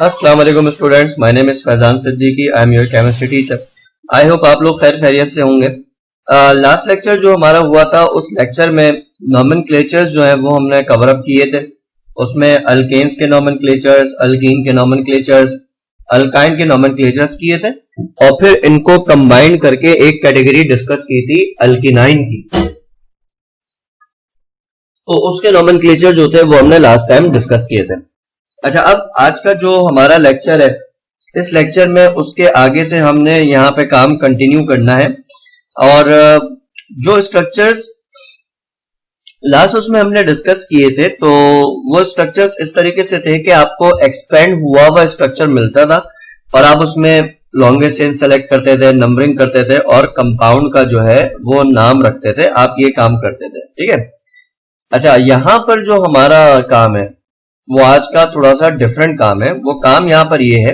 अस्सलाम वालेकुम students, my name is Faizan Siddiqui. I am your chemistry teacher. I hope आप लोग खैर खैरियत से होंगे। लास्ट लेक्चर जो हमारा हुआ था उस लेक्चर में नॉमेनक्लेचर्स जो है वो हमने कवर अप किए थे। उसमें अल्केन्स के नॉमेनक्लेचर्स, अल्कीन के नॉमेनक्लेचर्स, अल्काइन के नॉमेनक्लेचर्स किए थे और फिर इनको कंबाइन करके एक कैटेगरी डिस्कस की थी अल्कीनाइन की। तो उसके नॉमेनक्लेचर जो थे वो हमने लास्ट टाइम डिस्कस किए थे। अच्छा, अब आज का जो हमारा लेक्चर है, इस लेक्चर में उसके आगे से हमने यहाँ पे काम कंटिन्यू करना है। और जो स्ट्रक्चर्स लास्ट उसमें हमने डिस्कस किए थे तो वो स्ट्रक्चर्स इस तरीके से थे कि आपको एक्सपेंड हुआ हुआ स्ट्रक्चर मिलता था और आप उसमें लॉन्गेस्ट चेन सेलेक्ट करते थे, नंबरिंग करते थे और कंपाउंड का जो है वो नाम रखते थे। आप ये काम करते थे, ठीक है। अच्छा, यहां पर जो हमारा काम है वो आज का थोड़ा सा डिफरेंट काम है। वो काम यहां पर ये है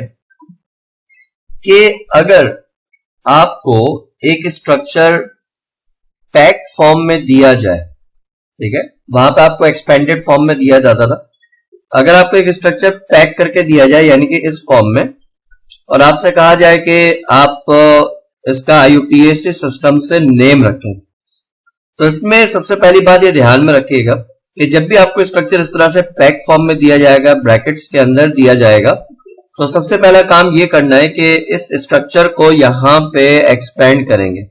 कि अगर आपको एक स्ट्रक्चर पैक फॉर्म में दिया जाए, ठीक है, वहां पे आपको एक्सपेंडेड फॉर्म में दिया जाता था। अगर आपको एक स्ट्रक्चर पैक करके दिया जाए यानी कि इस फॉर्म में, और आपसे कहा जाए कि आप इसका IUPAC सिस्टम से नेम रखें, तो इसमें सबसे पहली बात ये ध्यान में रखिएगा कि जब भी आपको स्ट्रक्चर इस तरह से पैक फॉर्म में दिया जाएगा, ब्रैकेट्स के अंदर दिया जाएगा, तो सबसे पहला काम ये करना है कि इस स्ट्रक्चर को यहां पे एक्सपेंड करेंगे।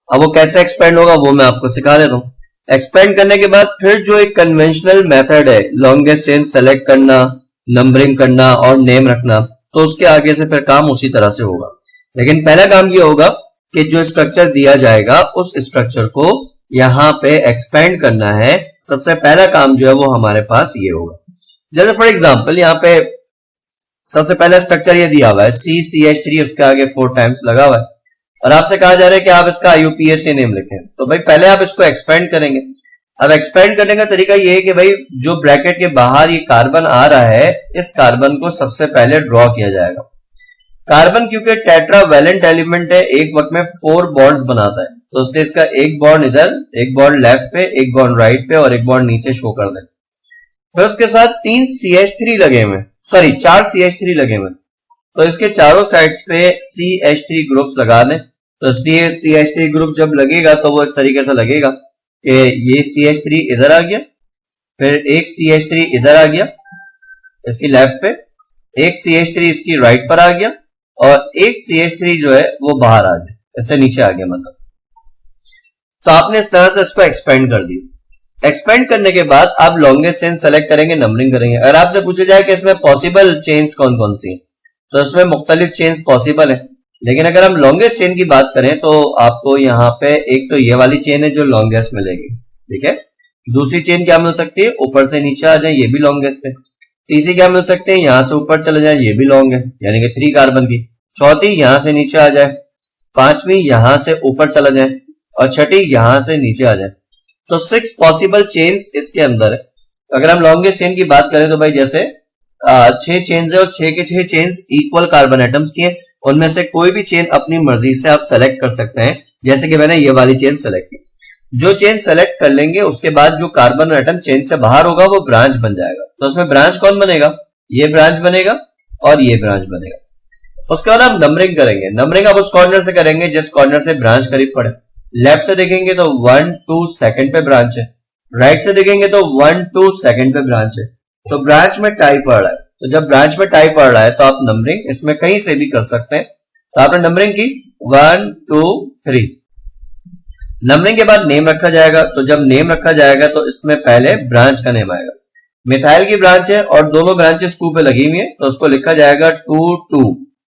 अब वो कैसे एक्सपेंड होगा वो मैं आपको सिखा देता हूं। एक्सपेंड करने के बाद फिर जो एक कन्वेंशनल मेथड है, लॉन्गेस्ट चेन सेलेक्ट करना, नंबरिंग करना और नेम रखना, तो उसके आगे से फिर काम उसी तरह से होगा। लेकिन पहला काम ये होगा कि जो स्ट्रक्चर दिया जाएगा उस स्ट्रक्चर को यहां पे एक्सपेंड करना है। सबसे पहला काम जो है वो हमारे पास ये होगा। जैसे फॉर एग्जांपल यहाँ पे सबसे पहला स्ट्रक्चर ये दिया हुआ है CCH3, उसके आगे 4 टाइम्स लगा हुआ है और आपसे कहा जा रहा है कि आप इसका IUPAC नेम लिखें। तो भाई पहले आप इसको एक्सपेंड करेंगे। अब एक्सपेंड करने का तरीका ये है कि भाई जो ब्रैकेट के बाहर ये कार्बन आ रहा है, इस कार्बन को सबसे पहले ड्रॉ किया जाएगा। कार्बन क्योंकि टेट्रावैलेंट एलिमेंट है, एक वक्त में 4 बॉन्ड्स बनाता है, तो उसने इसका एक बॉन्ड इधर, एक बॉन्ड लेफ्ट पे, एक बॉन्ड राइट पे और एक बॉन्ड नीचे शो कर दे। फिर उसके साथ 3 CH3 लगे हुए, सॉरी 4 CH3 लगे हुए, तो इसके चारों साइड्स पे CH3 ग्रुप्स लगा दें। तो इसलिए CH3 ग्रुप जब लगेगा तो वो इस तरीके से लगेगा कि ये CH3 इधर आ गया, फिर एक CH3 इधर आ गया इसकी लेफ्ट पे, एक CH3 इसकी राइट पर आ गया और एक CH3 जो है वो बाहर आ गया, इससे नीचे आ गया मतलब। तो आपने इस तरह से इसको एक्सपेंड कर दिया। एक्सपेंड करने के बाद आप लॉन्गेस्ट चेन सेलेक्ट करेंगे, नंबरिंग करेंगे। अगर आपसे पूछा जाए कि इसमें पॉसिबल चेन्स कौन कौन सी है, तो इसमें मुख्तलिफ चेन्स पॉसिबल है। लेकिन अगर हम लॉन्गेस्ट चेन की बात करें तो आपको यहाँ पे एक तो ये वाली चेन है जो लॉन्गेस्ट मिलेगी, ठीक है। दूसरी चेन क्या मिल सकती है, ऊपर से नीचे आ जाए, ये भी लॉन्गेस्ट है। तीसरी क्या मिल सकते हैं, यहां से ऊपर चले जाए, ये भी लॉन्ग है यानी कि 3 कार्बन की। चौथी यहां से नीचे आ जाए, पांचवी यहां से ऊपर चला जाए और छठी यहां से नीचे आ जाए। तो 6 पॉसिबल चेन्स इसके अंदर है। अगर हम लॉन्गेस्ट चेन की बात करें तो भाई जैसे 6 चेन्स है और 6 के 6 चेन्स इक्वल कार्बन एटम्स की है, उनमें से कोई भी चेन अपनी मर्जी से आप सेलेक्ट कर सकते हैं। जैसे कि मैंने ये वाली चेन सेलेक्ट की। जो चेन सेलेक्ट कर लेंगे उसके बाद जो कार्बन एटम चेन से बाहर होगा वो ब्रांच बन जाएगा। तो उसमें ब्रांच कौन बनेगा, ये ब्रांच बनेगा और ये ब्रांच बनेगा। उसके बाद आप नंबरिंग करेंगे। नंबरिंग आप उस कॉर्नर से करेंगे जिस कॉर्नर से ब्रांच करीब पड़े। लेफ्ट से देखेंगे तो 1 2 सेकंड पे ब्रांच है, राइट से देखेंगे तो 1 2 सेकंड पे ब्रांच है। तो ब्रांच में टाइप पड़ रहा है, तो जब ब्रांच में टाइप पड़ रहा है तो आप नंबरिंग इसमें कहीं से भी कर सकते हैं। तो आपने नंबरिंग की 1 2 3। नंबरिंग के बाद नेम रखा जाएगा। तो जब नेम रखा जाएगा तो इसमें पहले ब्रांच का नेम आएगा। मिथाइल की ब्रांच है और दोनों ब्रांचेस 2 पे लगी हुई है, तो उसको लिखा जाएगा 2 2।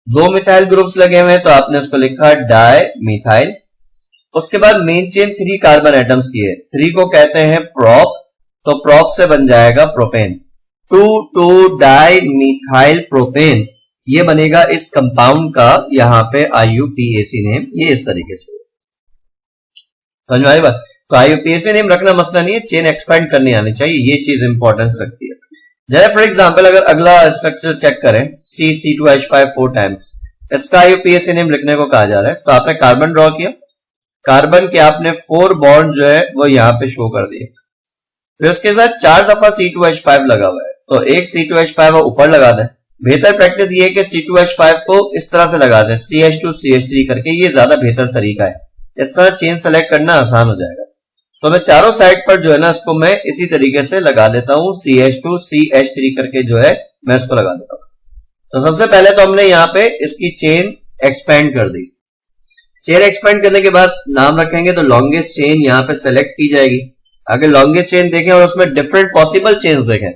2 मिथाइल ग्रुप्स लगे हुए हैं तो आपने उसको लिखा डाई मिथाइल। उसके बाद मेन चेन 3 कार्बन एटम्स की है, 3 को कहते हैं प्रोप, तो प्रोप से बन जाएगा प्रोपेन। 2 2 डाई मिथाइल प्रोपेन, ये बनेगा इस कंपाउंड का यहाँ पे IUPAC नेम। ये इस तरीके से समझ में आ रही बात। तो IUPAC नेम रखना मसला नहीं है, चेन एक्सपेंड करनी आनी चाहिए, ये चीज इंपॉर्टेंस रखती है। जैसे फॉर एग्जांपल अगर अगला स्ट्रक्चर चेक करें CC2H5 4 टाइम्स, इसका IUPAC नेम लिखने को कहा जा रहा है। तो आपने कार्बन ड्रॉ किया, कार्बन के आपने 4 बॉन्ड जो है वो यहां पे शो कर दिए। फिर उसके साथ 4 दफा C2H5 लगा हुआ है, तो एक C2H5 ऊपर लगा दें, बेहतर प्रैक्टिस ये है कि C2H5 को इस तरह से लगा दें, CH2CH3 करके, ये ज्यादा बेहतर तरीका है। इस तरह चेन सेलेक्ट करना आसान हो जाएगा। तो मैं चारों साइड पर जो है ना इसको मैं इसी तरीके से लगा देता हूं, CH2CH3 करके जो है मैं इसको लगा देता हूं। तो सबसे पहले तो हमने यहाँ पे इसकी चेन एक्सपेंड कर दी। चेन एक्सपेंड करने के बाद नाम रखेंगे तो लॉन्गेस्ट चेन यहाँ पे सेलेक्ट की जाएगी। अगर लॉन्गेस्ट चेन देखें और उसमें डिफरेंट पॉसिबल चेन्स देखें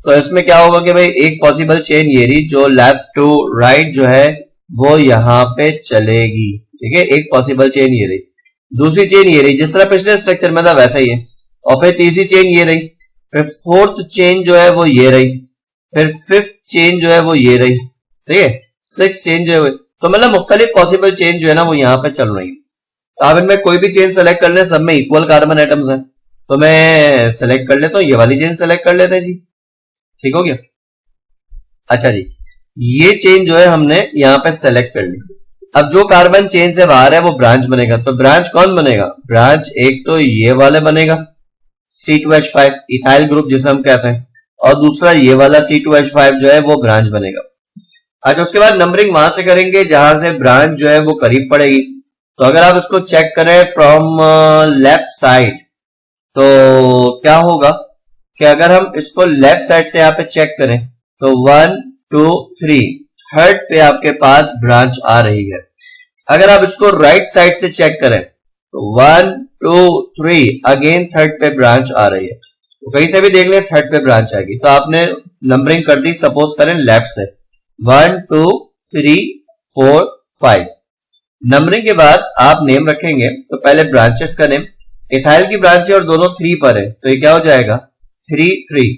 तो इसमें क्या होगा कि भाई एक पॉसिबल चेन ये रही जो लेफ्ट टू राइट जो है वो यहाँ पे चलेगी, ठीक है, एक पॉसिबल चेन ये रही। दूसरी चेन ये रही, जिस तरह पिछले स्ट्रक्चर में था वैसा ही है। और फिर तीसरी चेन ये रही, फिर फोर्थ चेन जो है वो ये रही, फिर फिफ्थ चेन जो है वो ये रही, ठीक है, सिक्स चेन जो है तो मतलब मुख्तलिफ पॉसिबल चेन जो है ना वो यहाँ पे चल रही है। तो आप इनमें कोई भी चेन सेलेक्ट कर ले, सब में इक्वल कार्बन एटम्स हैं, तो मैं सेलेक्ट कर लेता हूँ, ये वाली चेन सेलेक्ट कर लेते हैं जी, ठीक हो गया। अच्छा जी, ये चेन जो है हमने यहाँ पे सेलेक्ट कर ली। अब जो कार्बन चेन से बाहर है वो ब्रांच बनेगा। तो ब्रांच कौन बनेगा? ब्रांच एक तो ये वाले बनेगा C2H5 इथाइल ग्रुप जिसे हम कहते हैं, और दूसरा ये वाला C2H5 जो है वो ब्रांच बनेगा। अच्छा, उसके बाद नंबरिंग वहां से करेंगे जहां से ब्रांच जो है वो करीब पड़ेगी। तो अगर आप इसको चेक करें फ्रॉम लेफ्ट साइड तो क्या होगा कि अगर हम इसको लेफ्ट साइड से यहाँ पे चेक करें तो 1 2 3 थर्ड पे आपके पास ब्रांच आ रही है। अगर आप इसको राइट साइड से चेक करें तो 1 2 3 अगेन थर्ड पे ब्रांच आ रही है। तो कहीं से भी देख लें थर्ड पे ब्रांच आएगी। तो आपने नंबरिंग कर दी, सपोज करें लेफ्ट से 1 2 3 4 5। नंबरिंग के बाद आप नेम रखेंगे तो पहले ब्रांचेस का नेम, इथाइल की ब्रांच है और दोनों 3 पर है तो ये क्या हो जाएगा 3 3।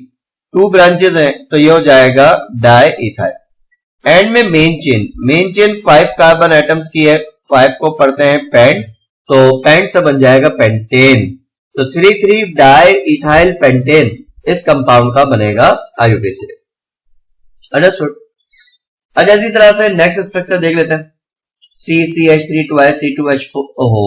2 ब्रांचेस हैं तो ये हो जाएगा डाई इथाइल। एंड में मेन चेन 5 कार्बन एटम्स की है, 5 को पढ़ते हैं पेंट, तो पेंट से बन जाएगा पेंटेन। तो 3 3 डाई इथाइल पेंटेन इस कंपाउंड का बनेगा आयोडेसिड। अंडरस्टूड। अच्छा, इसी तरह से नेक्स्ट स्ट्रक्चर देख लेते हैं, CCH3 2 C2H4। ओहो,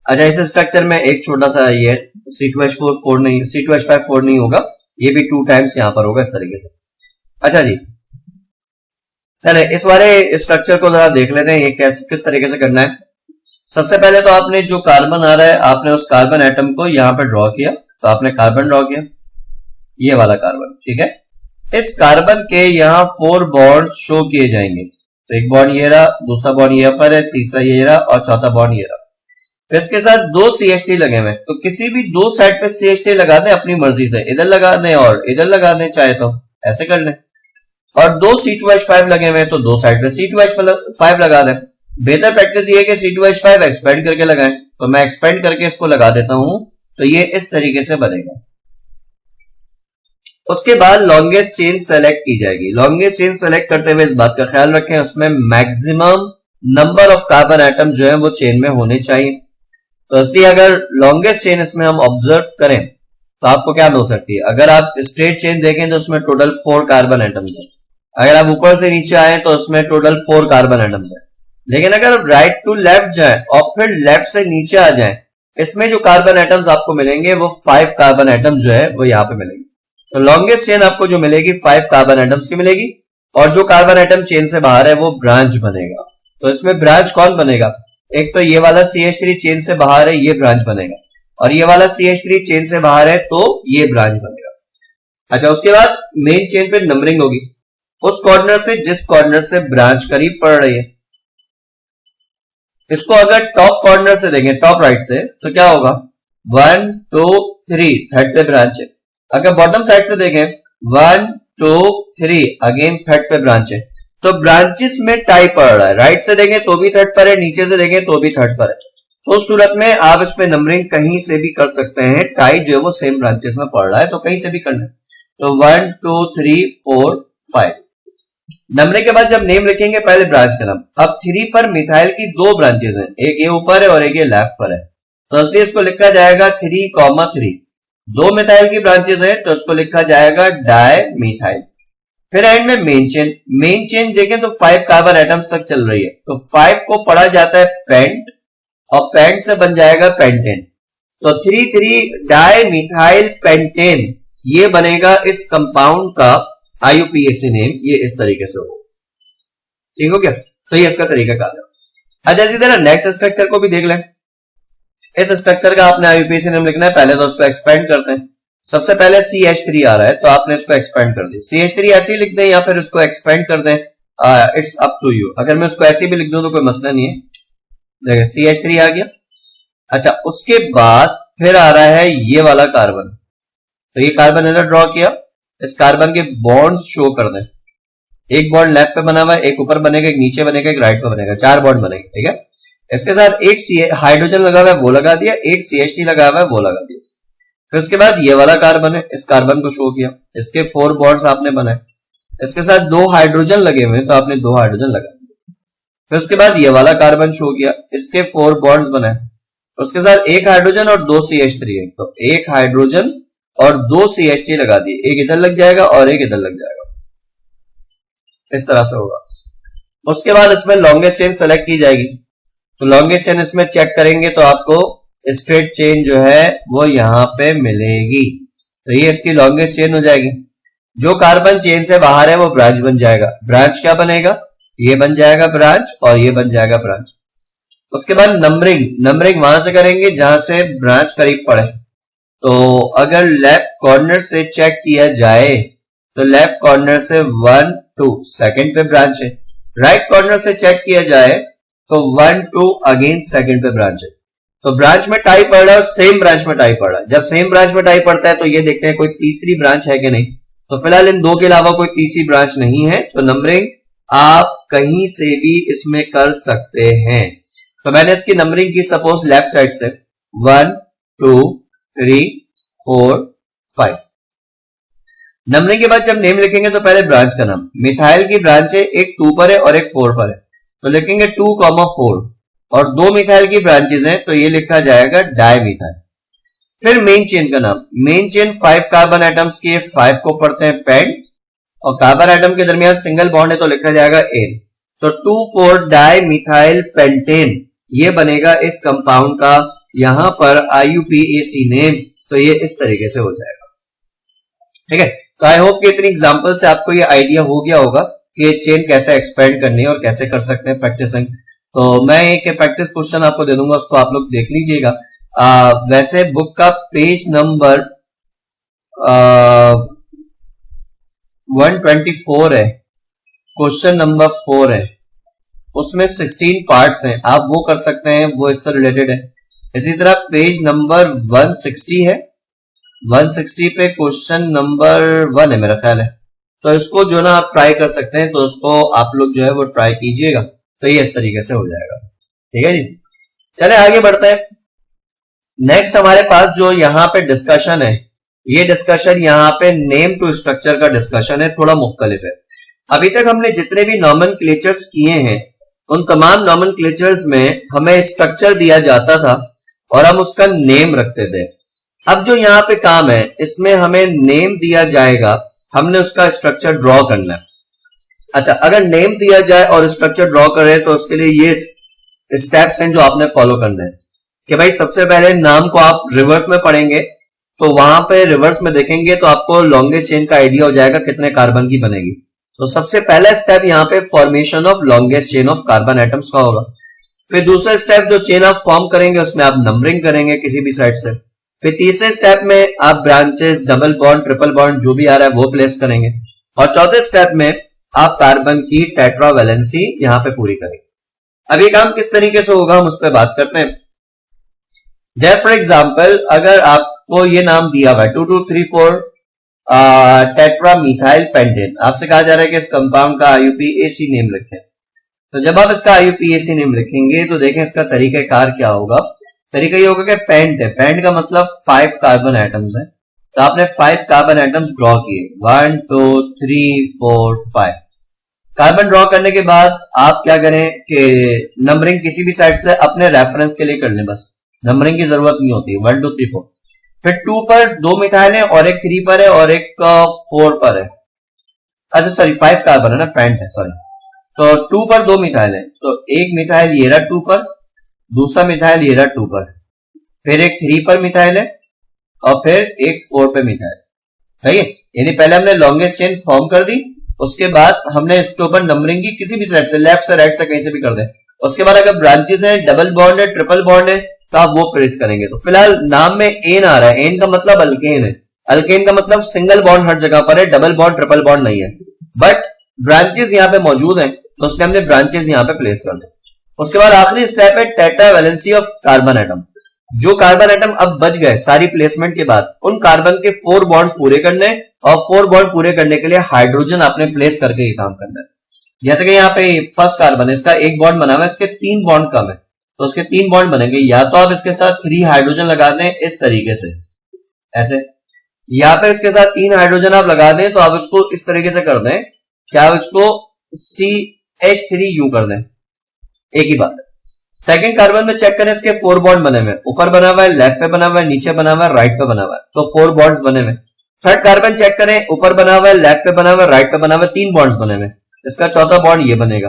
अच्छा, इस स्ट्रक्चर में एक छोटा सा ये C2H4 4 नहीं, C2H5 4 नहीं होगा, ये भी 2 टाइम्स यहां पर होगा इस तरीके से। अच्छा जी, चले इस वाले स्ट्रक्चर को जरा देख लेते हैं ये किस तरीके से करना है। सबसे पहले तो आपने जो कार्बन आ रहा है आपने उस कार्बन एटम को यहां पर ड्रॉ किया। तो आपने कार्बन ड्रॉ किया, ये वाला कार्बन, ठीक है। इस कार्बन के यहाँ 4 बॉन्ड शो किए जाएंगे। तो एक बॉन्ड ये रहा, दूसरा बॉन्ड ये पर है, तीसरा ये रहा और चौथा बॉन्ड ये रहा। तो इसके साथ 2 CH3 लगे हुए, तो किसी भी 2 साइड पे CH3 लगा दें अपनी मर्जी से, इधर लगा दें और इधर लगा दें, चाहे तो ऐसे कर लें। और 2 C2H5 लगे हुए तो 2 साइड पे C2H5 लगा दें। बेहतर प्रैक्टिस ये है कि C2H5 एक्सपेंड करके लगाएं। तो मैं एक्सपेंड करके इसको लगा देता हूं, तो ये इस तरीके से बनेगा। उसके बाद लॉन्गेस्ट चेन सेलेक्ट की जाएगी। लॉन्गेस्ट चेन सेलेक्ट करते हुए इस बात का ख्याल रखें उसमें maximum number of carbon atom जो है वो चेन में होने चाहिए। तो इसलिए अगर लॉन्गेस्ट चेन इसमें हम ऑब्जर्व करें तो आपको क्या मिल सकती है, अगर आप स्ट्रेट चेन देखें तो उसमें टोटल 4 कार्बन एटम्स है। अगर आप ऊपर से नीचे आए तो उसमें टोटल 4 कार्बन एटम्स है। लेकिन अगर राइट टू लेफ्ट जाए और फिर लेफ्ट से नीचे आ जाए, इसमें जो कार्बन एटम्स आपको मिलेंगे वो 5 कार्बन एटम्स जो है वो यहाँ पे मिलेंगे। तो लॉन्गेस्ट चेन आपको जो मिलेगी 5 कार्बन एटम्स की मिलेगी, और जो कार्बन एटम चेन से बाहर है वो ब्रांच बनेगा। तो इसमें ब्रांच कौन बनेगा, एक तो ये वाला CH3 चेन से बाहर है, ये ब्रांच बनेगा, और ये वाला CH3 चेन से बाहर है तो ये ब्रांच बनेगा। अच्छा, उसके बाद मेन चेन पे नंबरिंग होगी उस कॉर्नर से जिस कॉर्नर से ब्रांच करीब पड़ रही है। इसको अगर टॉप कॉर्नर से देखें, टॉप राइट से, तो क्या होगा 1 2 3 थर्ड पे ब्रांच है। अगर बॉटम साइड से देखें 1 2 3 अगेन थर्ड पे ब्रांच है। तो ब्रांचेस में टाई पड़ रहा है, राइट से देखें तो भी थर्ड पर है, नीचे से देखें तो भी थर्ड पर है। तो उस सूरत में आप इस पे नंबरिंग कहीं से भी कर सकते हैं, टाई जो है वो सेम ब्रांचेस में पड़ रहा है तो कहीं से भी करना है। तो 1 2 3 4 5 नंबरिंग के बाद जब नेम लिखेंगे पहले ब्रांच का नाम। अब 3 पर मिथाइल की 2 ब्रांचेस हैं, एक ये ऊपर है और एक ये लेफ्ट पर है, तो इसलिए इसको लिखा जाएगा 3,3। 2 मिथाइल की ब्रांचेस हैं तो इसको लिखा जाएगा डाई मिथाइल। फिर एंड में मेन चेन देखें तो 5 कार्बन एटम्स तक चल रही है, तो 5 को पढ़ा जाता है पेंट और पेंट से बन जाएगा पेंटेन। तो 3 3 डाई मिथाइल पेंटेन ये बनेगा इस कंपाउंड का IUPAC नेम ये इस तरीके से होगा। ठीक हो गया, तो ये इसका तरीका कार है। अच्छा इसी तरह नेक्स्ट स्ट्रक्चर को भी देख लें। इस स्ट्रक्चर का आपने IUPAC नेम लिखना है। पहले तो उसको एक्सपेंड करते हैं। सबसे पहले CH3 आ रहा है तो आपने इसको एक्सपेंड कर दी। CH3 ऐसे ही लिख दें या फिर उसको एक्सपेंड कर दें, इट्स अप टू यू। अगर मैं उसको ऐसे भी लिख दूं तो कोई मसला नहीं है। देखिए CH3 आ गया। अच्छा उसके बाद फिर आ रहा है ये वाला कार्बन, तो ये कार्बन मैंने ड्रॉ किया। इस कार्बन के बॉन्ड्स शो कर दें। एक बॉन्ड लेफ्ट पे बना हुआ है, एक ऊपर बनेगा, एक नीचे बनेगा, एक राइट पे बनेगा, 4 बॉन्ड बनेंगे। ठीक है, इसके साथ एक हाइड्रोजन लगा हुआ है वो लगा दिया, एक CH3 लगा हुआ है वो लगा दिया। फिर उसके बाद ये वाला कार्बन है, इस कार्बन को शो किया, इसके 4 बॉन्ड्स आपने बनाए। इसके साथ 2 हाइड्रोजन लगे हुए तो आपने 2 हाइड्रोजन लगा दिए। फिर उसके बाद ये वाला कार्बन शो किया, इसके 4 बॉन्ड्स बनाए। उसके साथ 1 हाइड्रोजन और 2 CH3 है, तो 1 हाइड्रोजन और 2 CH3 लगा दिए, एक इधर लग जाएगा और एक इधर लग जाएगा। इस तरह से होगा। उसके बाद इसमें लॉन्गेस्ट चेन सेलेक्ट की जाएगी, तो लॉन्गेस्ट चेन इसमें चेक करेंगे तो आपको स्ट्रेट चेन जो है वो यहां पे मिलेगी, तो ये इसकी लॉन्गेस्ट चेन हो जाएगी। जो कार्बन चेन से बाहर है वो ब्रांच बन जाएगा। ब्रांच क्या बनेगा, ये बन जाएगा ब्रांच और ये बन जाएगा ब्रांच। उसके बाद नंबरिंग वहां से करेंगे जहां से ब्रांच करीब पड़े। तो अगर लेफ्ट कॉर्नर से चेक किया जाए तो लेफ्ट कॉर्नर से 1 2 सेकंड पे ब्रांच है। राइट कॉर्नर से चेक किया जाए तो 1 2 अगेन सेकंड पे ब्रांच है। तो ब्रांच में टाई पड़ रहा है और सेम ब्रांच में टाई पड़ रहा है। जब सेम ब्रांच में टाई पड़ता है तो ये देखते हैं कोई तीसरी ब्रांच है कि नहीं। तो फिलहाल इन 2 के अलावा कोई तीसरी ब्रांच नहीं है, तो नंबरिंग आप कहीं से भी इसमें कर सकते हैं। तो मैंने इसकी नंबरिंग की सपोज लेफ्ट साइड से 1 2 3 4 5। नंबरिंग के बाद जब नेम लिखेंगे तो पहले ब्रांच का नाम, मिथाइल की ब्रांच है, एक 2 पर है और एक 4 पर है, तो लिखेंगे 2, 4 और 2 मिथाइल की ब्रांचेस हैं तो ये लिखा जाएगा डाइमिथाइल। फिर मेन चेन का नाम, मेन चेन 5 कार्बन एटम्स की है, 5 को पढ़ते हैं पेंट और कार्बन एटम के दरमियान सिंगल बॉन्ड है तो लिखा जाएगा एन। तो 2,4 डाइमिथाइल पेंटेन ये बनेगा इस कंपाउंड का यहां पर IUPAC नेम, तो ये इस तरीके से हो जाएगा। ठीक है, तो आई होप कि इतनी एग्जांपल से आपको ये आइडिया हो गया होगा कि चेन कैसे एक्सपेंड करनी है और कैसे कर सकते हैं प्रैक्टिसिंग। तो मैं एक प्रैक्टिस क्वेश्चन आपको दे दूंगा, उसको आप लोग देख लीजिएगा। वैसे बुक का पेज नंबर 124 है, क्वेश्चन नंबर 4 है, उसमें 16 पार्ट्स हैं, आप वो कर सकते हैं, वो इससे रिलेटेड है। इसी तरह पेज नंबर 160 है, 160 पे क्वेश्चन नंबर 1 है मेरा ख्याल है, तो इसको जो ना आप ट्राई कर सकते हैं, तो उसको आप लोग जो है वो ट्राई कीजिएगा, तो ये इस तरीके से हो जाएगा। ठीक है जी, चले आगे बढ़ते हैं। नेक्स्ट हमारे पास जो यहाँ पे डिस्कशन है, ये डिस्कशन यहाँ पे नेम टू स्ट्रक्चर का डिस्कशन है, थोड़ा मुख्तलिफ है। अभी तक हमने जितने भी नॉमेनक्लेचर्स किए हैं उन तमाम नॉमेनक्लेचर्स में हमें स्ट्रक्चर दिया जाता था और हम उसका नेम रखते थे। अब जो यहाँ पे काम है इसमें हमें नेम दिया जाएगा, हमने उसका स्ट्रक्चर ड्रॉ करना है। अच्छा, अगर नेम दिया जाए और स्ट्रक्चर ड्रॉ करें तो उसके लिए ये स्टेप्स हैं जो आपने फॉलो करना है कि भाई सबसे पहले नाम को आप रिवर्स में पढ़ेंगे, तो वहां पे रिवर्स में देखेंगे तो आपको लॉन्गेस्ट चेन का आइडिया हो जाएगा कितने कार्बन की बनेगी। तो सबसे पहला स्टेप यहाँ पे formation of longest chain of carbon atoms का होगा। फिर दूसरा स्टेप जो चेन आप फॉर्म करेंगे उसमें आप नंबरिंग करेंगे किसी भी साइड से। फिर तीसरे स्टेप में आप branches, double bond, triple bond जो भी आ रहा है वो प्लेस करेंगे और चौथे स्टेप में आप कार्बन की टेट्रावैलेंसी यहां पे पूरी करेंगे। अब ये काम किस तरीके से होगा हम उस पर बात करते हैं। जैसे फॉर एग्जाम्पल अगर आपको ये नाम दिया हुआ है 2234 टेट्रामीथाइल पेंटेन, आपसे कहा जा रहा है कि इस कंपाउंड का IUPAC नेम लिखें। तो जब आप इसका IUPAC नेम लिखेंगे तो देखें इसका तरीकाकार क्या होगा। तरीका ये होगा कि पेंट है, पेंट का मतलब 5 कार्बन एटम्स है, तो आपने 5 कार्बन एटम्स ड्रॉ किए, 1 2 3 4 5। कार्बन ड्रॉ करने के बाद आप क्या करें कि नंबरिंग किसी भी साइड से अपने रेफरेंस के लिए कर लें, बस नंबरिंग की जरूरत नहीं होती। 1 2 3 4। फिर 2 पर 2 मिथाइल है और एक 3 पर है और एक 4 पर है। अच्छा सॉरी 5 कार्बन है ना, पेंट है सॉरी। तो 2 पर 2 मिथाइल है, तो एक मिथाइल ये रहा 2 पर, दूसरा मिथाइल ये रहा 2 पर, फिर एक 3 पर मिथाइल है और फिर एक 4 पे मिथाइल। सही है, यानी पहले हमने लॉन्गेस्ट चेन फॉर्म कर दी, उसके बाद हमने इसके ऊपर नंबरिंग की किसी भी साइड से, लेफ्ट से राइट से कहीं से भी कर दे। उसके बाद अगर ब्रांचेस है, डबल बॉन्ड है, ट्रिपल बॉन्ड है, तो आप वो प्रेस करेंगे। तो फिलहाल नाम में एन आ रहा है, एन का मतलब अल्केन है, अल्केन का मतलब सिंगल बॉन्ड हर जगह पर है, डबल बॉन्ड ट्रिपल बॉन्ड नहीं है, बट ब्रांचेस यहाँ पे मौजूद हैं, तो उसके हमने ब्रांचेस यहाँ पे प्लेस कर दे। उसके बाद आखिरी स्टेप है टेट्रावैलेंसी ऑफ कार्बन एटम। जो कार्बन एटम अब बच गए सारी प्लेसमेंट के बाद, उन कार्बन के 4 बॉन्ड्स पूरे करने, और 4 बॉन्ड पूरे करने के लिए हाइड्रोजन आपने प्लेस करके ये काम करना है। जैसे कि यहाँ पे फर्स्ट कार्बन है, इसका 1 बॉन्ड बना हुआ है, इसके 3 बॉन्ड कम है, तो उसके 3 बॉन्ड बनेंगे। या तो आप इसके साथ 3 हाइड्रोजन लगा दें इस तरीके से, ऐसे, या पे इसके साथ 3 हाइड्रोजन आप लगा दें, तो आप इसको इस तरीके से कर दें, क्या आप इसको CH3U कर दें, एक ही बात है। सेकंड कार्बन में चेक करें, इसके 4 बॉन्ड बने हुए, ऊपर बना हुआ है, लेफ्ट पे बना हुआ है, नीचे बना हुआ है, राइट पे बना हुआ है, तो 4 बॉन्ड्स बने हुए। थर्ड कार्बन चेक करें, ऊपर बना हुआ है, लेफ्ट पे बना हुआ है, राइट पे बना हुआ है, 3 बॉन्ड्स बने हुए, इसका चौथा बॉन्ड ये बनेगा।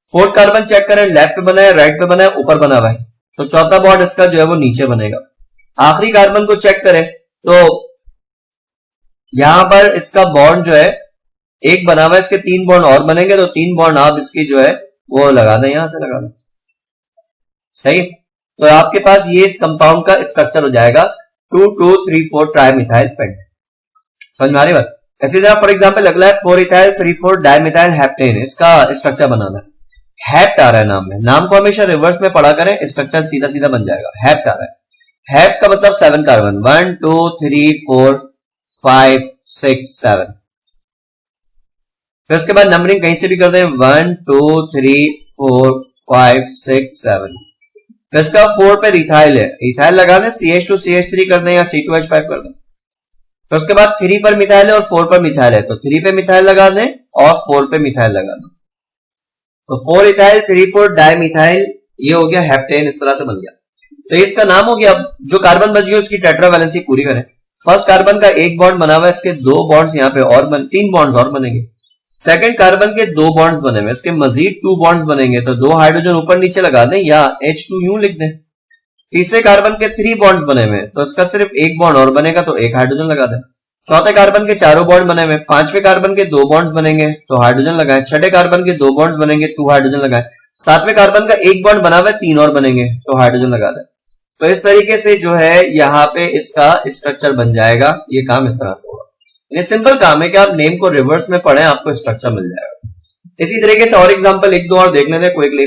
फोर्थ कार्बन चेक करें, लेफ्ट पे बना है, राइट पे बना है, ऊपर बना हुआ है, तो चौथा बॉन्ड इसका जो है वो नीचे बनेगा। आखिरी कार्बन को चेक करें, तो यहां पर इसका बॉन्ड जो है एक बना हुआ है, इसके 3 बॉन्ड और बनेंगे, तो 3 बॉन्ड आप इसकी जो है वो लगा दें, यहां से लगा दें, सही। तो आपके पास ये इस कंपाउंड का स्ट्रक्चर हो जाएगा 2,2,3,4 ट्राइमिथाइल पेंट। समझ में आ रही बात? इसी तरह फॉर एग्जांपल अगला है 4 इथाइल 3,4 डाइमिथाइल हेप्टेन, इसका स्ट्रक्चर बनाना है। हेप्ट आ रहा है नाम में, नाम को हमेशा रिवर्स में पढ़ा करें, स्ट्रक्चर सीधा सीधा बन जाएगा। हेप्ट आ रहा है, हेप्ट का मतलब 7 कार्बन, 1 2 3 4 5 6 7। फिर उसके बाद नंबरिंग कहीं से भी कर दें, 1 2 3 4 5 6 7। फिर इसका 4 पे इथाइल है, इथाइल लगा दें, CH2 CH3 कर दें या C2H5 कर दें। तो उसके बाद 3 पर मिथाइल है और 4 पर मिथाइल है, तो 3 पे मिथाइल लगा दें और 4 पे मिथाइल लगा दें, तो 4 इथाइल 3,4 डाइमिथाइल, ये हो गया हेप्टेन, इस तरह से बन गया। तो इसका नाम हो गया। अब जो कार्बन बच गया उसकी टेट्रावैलेंसी पूरी करें। फर्स्ट कार्बन का 1 बॉन्ड बना हुआ है, इसके 2 बॉन्ड्स यहाँ पे और 3 बॉन्ड्स और बनेंगे। सेकंड कार्बन के 2 बॉन्ड्स बने हुए, इसके मजीद 2 बॉन्ड्स बनेंगे, तो 2 हाइड्रोजन ऊपर नीचे लगा दें या H2 लिख दें। तीसरे कार्बन के 3 बॉन्ड्स बने हुए, तो इसका सिर्फ 1 बॉन्ड और बनेगा, तो 1 हाइड्रोजन लगा दें। चौथे कार्बन के 4 बॉन्ड बने हुए, पांचवें कार्बन के 2 बॉन्ड्स बनेंगे, तो हाइड्रोजन लगाएं। छठे कार्बन के 2 बॉन्ड्स बनेंगे, 2 हाइड्रोजन लगाएं। सातवें कार्बन का 1 बॉन्ड बना हुआ है, 3 और बनेंगे, तो हाइड्रोजन लगा दें। तो इस तरीके से जो है यहाँ पे इसका स्ट्रक्चर बन जाएगा। ये काम इस तरह से होगा। ये सिंपल काम है कि आप नेम को रिवर्स में पढ़ें, आपको स्ट्रक्चर मिल जाएगा। इसी तरीके से और एग्जांपल 1 2 और देख लेते हैं क्विकली।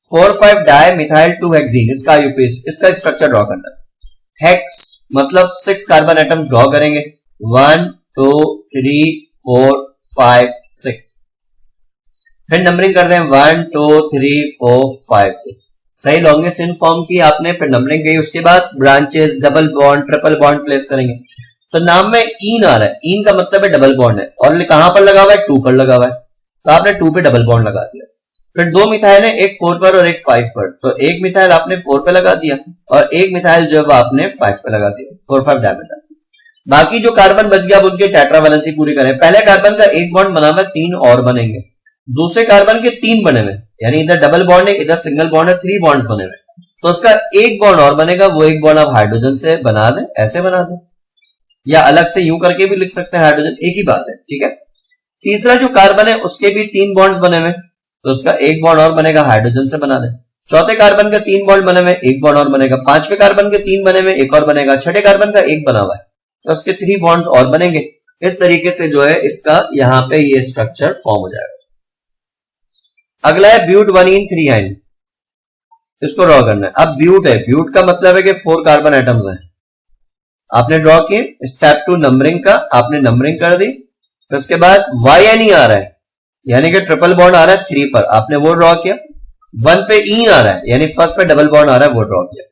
4,5 डाइमिथाइल 2-हेक्सीन, इसका IUPAC, इसका स्ट्रक्चर ड्रॉ करना है। हेक्स मतलब 6 कार्बन एटम्स ड्रॉ करेंगे, 1 2 3 4 5 6। फिर नंबरिंग कर दें 1 2 3 4 5 6। सही, लॉन्गेस्ट इन फॉर्म की आपने, फिर नंबरिंग की, उसके बाद branches, double bond, triple bond place करेंगे। तो नाम में ईन आ रहा है, ईन का मतलब है डबल बॉन्ड है, और कहां पर लगा हुआ है, 2 पर लगा हुआ है, तो आपने 2 पे डबल बॉन्ड लगा दिया। फिर 2 मिथाइल है, एक 4 पर और एक 5 पर, तो एक मिथाइल आपने 4 पे लगा दिया और एक मिथाइल जो है आपने 5 पे लगा दिया, 4,5 डाइमिथाइल। बाकी जो कार्बन बच गया अब उनकी टेट्रावैलेंसी पूरी करें। पहले कार्बन का 1 बॉन्ड बना हुआ है, 3 और बनेंगे। दूसरे कार्बन के 3 बने हुए, यानी इधर डबल बॉन्ड है, इधर सिंगल बॉन्ड है, 3 बॉन्ड्स बने हुए, तो उसका 1 बॉन्ड और बनेगा। वो 1 बॉन्ड आप हाइड्रोजन से बना दें, ऐसे बना दें, या अलग से यूं करके भी लिख सकते हैं हाइड्रोजन, एक ही बात है, ठीक है। तीसरा जो कार्बन है उसके भी 3 बॉन्ड्स बने हुए, तो उसका 1 बॉन्ड और बनेगा, हाइड्रोजन से बना दें। चौथे कार्बन का 3 बॉन्ड बने हुए, 1 बॉन्ड और बनेगा। पांचवें कार्बन के 3 बने हुए, 1 और बनेगा। छठे कार्बन का 1 बना हुआ है, तो उसके 3 बॉन्ड्स और बनेंगे। इस तरीके से जो है इसका यहां पे ये स्ट्रक्चर फॉर्म हो जाएगा। अगला है ब्यूट 1ene3ine, इसको ड्रॉ करना है। अब ब्यूट है, ब्यूट का मतलब है कि 4 कार्बन एटम्स हैं, आपने ड्रॉ किए। स्टेप 2 नंबरिंग का, आपने नंबरिंग कर दी। फिर उसके बाद YNE आ रहा है, यानी कि ट्रिपल बॉन्ड आ रहा है 3 पर, आपने वो ड्रॉ किया। 1 पे ईन आ रहा है, यानी फर्स्ट पे डबल बॉन्ड आ रहा है, वो ड्रॉ किया।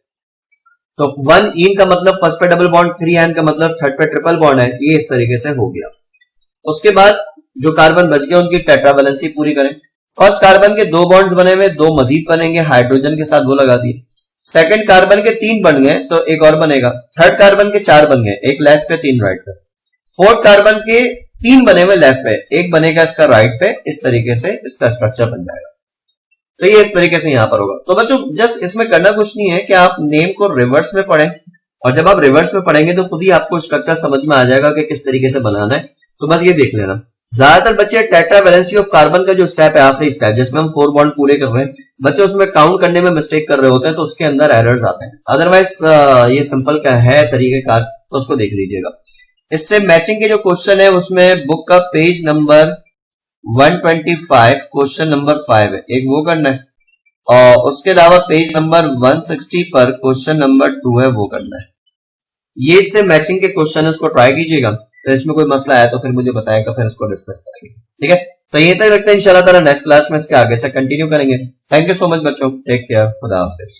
तो 1 ईन का मतलब फर्स्ट पे डबल बॉन्ड, 3 एन का मतलब थर्ड पे ट्रिपल बॉन्ड है। ये इस तरीके से हो गया। उसके बाद जो कार्बन बच गए उनकी टेट्रावैलेंसी पूरी करें। फर्स्ट कार्बन के 2 बॉन्ड्स बने हुए, 2 मजीद बनेंगे, हाइड्रोजन के साथ वो लगा दिए। सेकंड कार्बन के 3 बन गए, तो 1 और बनेगा। थर्ड कार्बन के 4 बन गए, 1 लेफ्ट पे 3 राइट पे। फोर्थ कार्बन के 3 बने हुए लेफ्ट पे, 1 बनेगा इसका राइट पे। इस तरीके से इसका स्ट्रक्चर बन जाएगा। तो ये इस तरीके से यहां पर होगा। तो बच्चों जस्ट इसमें करना कुछ नहीं है कि आप नेम को रिवर्स में पढ़ें, और जब आप रिवर्स में पढ़ेंगे तो खुद ही आपको स्ट्रक्चर समझ में आ जाएगा कि किस तरीके से बनाना है। तो बस ये देख लेना। ज्यादातर बच्चे टेट्रा वैलेंसी ऑफ कार्बन का जो स्टेप है, आखिरी स्टेप जिसमें हम 4 बॉन्ड पूरे कर रहे हैं, बच्चे उसमें काउंट करने में मिस्टेक कर रहे होते हैं, तो उसके अंदर एरर्स आते हैं। अदरवाइज ये सिंपल का है तरीकेकार, तो उसको देख लीजिएगा। इससे मैचिंग के जो क्वेश्चन है उसमें बुक का पेज नंबर 125 क्वेश्चन नंबर 5 है, एक वो करना है, और उसके अलावा पेज नंबर 160 पर क्वेश्चन नंबर 2 है, वो करना है। ये इससे मैचिंग के क्वेश्चन है, उसको ट्राई कीजिएगा। तो इसमें कोई मसला आया तो फिर मुझे बताएगा, फिर इसको डिस्कस करेंगे। ठीक है, तो ये तक रखते हैं, इंशाल्लाह ताला नेक्स्ट क्लास में इसके आगे से कंटिन्यू करेंगे। थैंक यू सो मच बच्चों, टेक केयर, खुदा हाफिज।